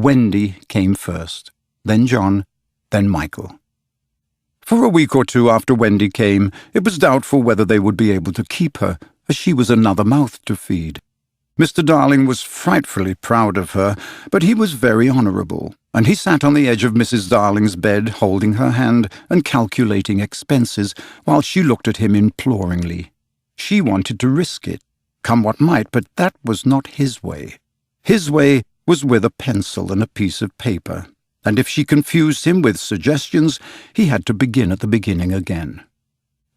Wendy came first, then John, then Michael. For a week or two after Wendy came, it was doubtful whether they would be able to keep her, as she was another mouth to feed. Mr. Darling was frightfully proud of her, but he was very honourable, and he sat on the edge of Mrs. Darling's bed, holding her hand and calculating expenses, while she looked at him imploringly. She wanted to risk it, come what might, but that was not his way. His way was with a pencil and a piece of paper, and if she confused him with suggestions, he had to begin at the beginning again.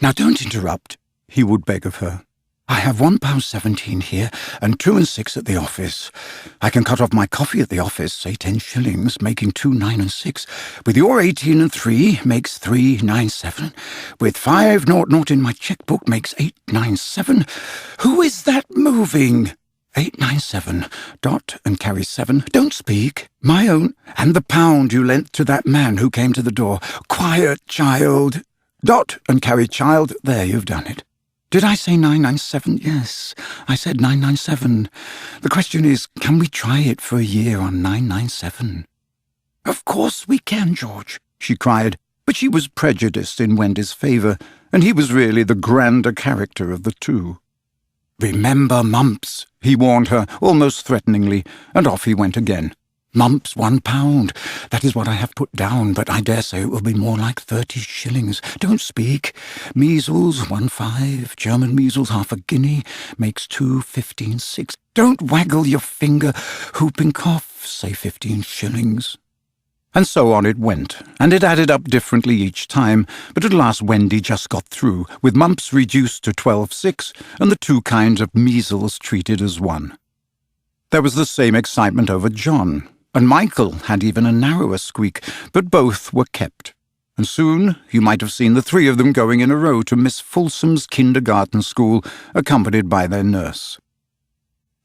"Now don't interrupt," he would beg of her. "I have £1.17 here, and 2 and 6 at the office. I can cut off my coffee at the office, say 10 shillings, making 2, 9 and 6. With your 18 and 3 makes 397. With 500 in my checkbook makes 897. Who is that moving? 897. Dot and carry 7. Don't speak. My own. And the pound you lent to that man who came to the door. Quiet, child. Dot and carry child. There, you've done it. Did I say 997? Yes, I said 997. The question is, can we try it for a year on 997? Of course we can, George, she cried, but she was prejudiced in Wendy's favour, and he was really the grander character of the two. Remember mumps, he warned her, almost threateningly, and off he went again. Mumps, £1. That is what I have put down, but I dare say it will be more like 30 shillings. Don't speak. Measles, 1.5. German measles, half a guinea. Makes 2, 15, 6. Don't waggle your finger. Whooping cough, say 15 shillings. And so on it went, and it added up differently each time, but at last Wendy just got through, with mumps reduced to 12.6, and the 2 kinds of measles treated as one. There was the same excitement over John, and Michael had even a narrower squeak, but both were kept. And soon you might have seen the 3 of them going in a row to Miss Folsom's kindergarten school, accompanied by their nurse.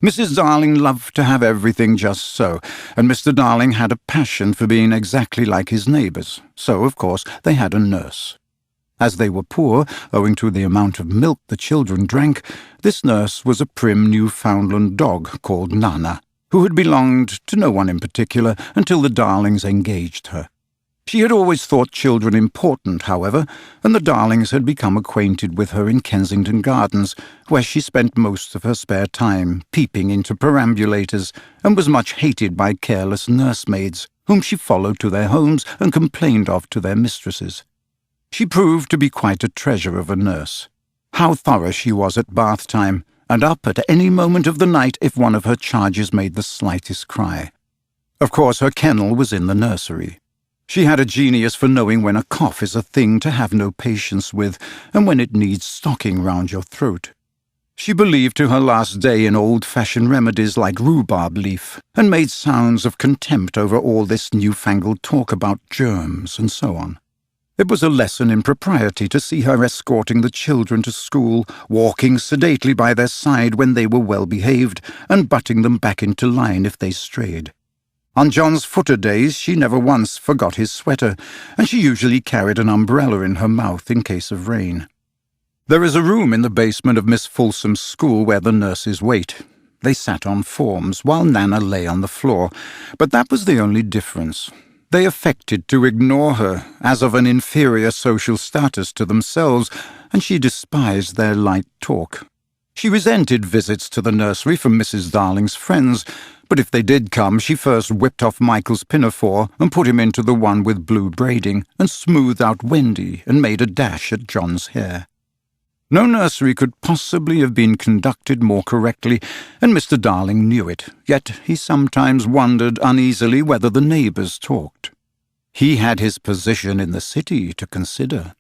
Mrs. Darling loved to have everything just so, and Mr. Darling had a passion for being exactly like his neighbours, so, of course, they had a nurse. As they were poor, owing to the amount of milk the children drank, this nurse was a prim Newfoundland dog called Nana, who had belonged to no one in particular until the Darlings engaged her. She had always thought children important, however, and the Darlings had become acquainted with her in Kensington Gardens, where she spent most of her spare time peeping into perambulators, and was much hated by careless nursemaids, whom she followed to their homes and complained of to their mistresses. She proved to be quite a treasure of a nurse. How thorough she was at bath time, and up at any moment of the night if one of her charges made the slightest cry. Of course, her kennel was in the nursery. She had a genius for knowing when a cough is a thing to have no patience with, and when it needs stocking round your throat. She believed to her last day in old-fashioned remedies like rhubarb leaf, and made sounds of contempt over all this newfangled talk about germs and so on. It was a lesson in propriety to see her escorting the children to school, walking sedately by their side when they were well behaved, and butting them back into line if they strayed. On John's footer days she never once forgot his sweater, and she usually carried an umbrella in her mouth in case of rain. There is a room in the basement of Miss Folsom's school where the nurses wait. They sat on forms, while Nana lay on the floor, but that was the only difference. They affected to ignore her, as of an inferior social status to themselves, and she despised their light talk. She resented visits to the nursery from Mrs. Darling's friends, but if they did come, she first whipped off Michael's pinafore and put him into the one with blue braiding, and smoothed out Wendy and made a dash at John's hair. No nursery could possibly have been conducted more correctly, and Mr. Darling knew it, yet he sometimes wondered uneasily whether the neighbours talked. He had his position in the city to consider.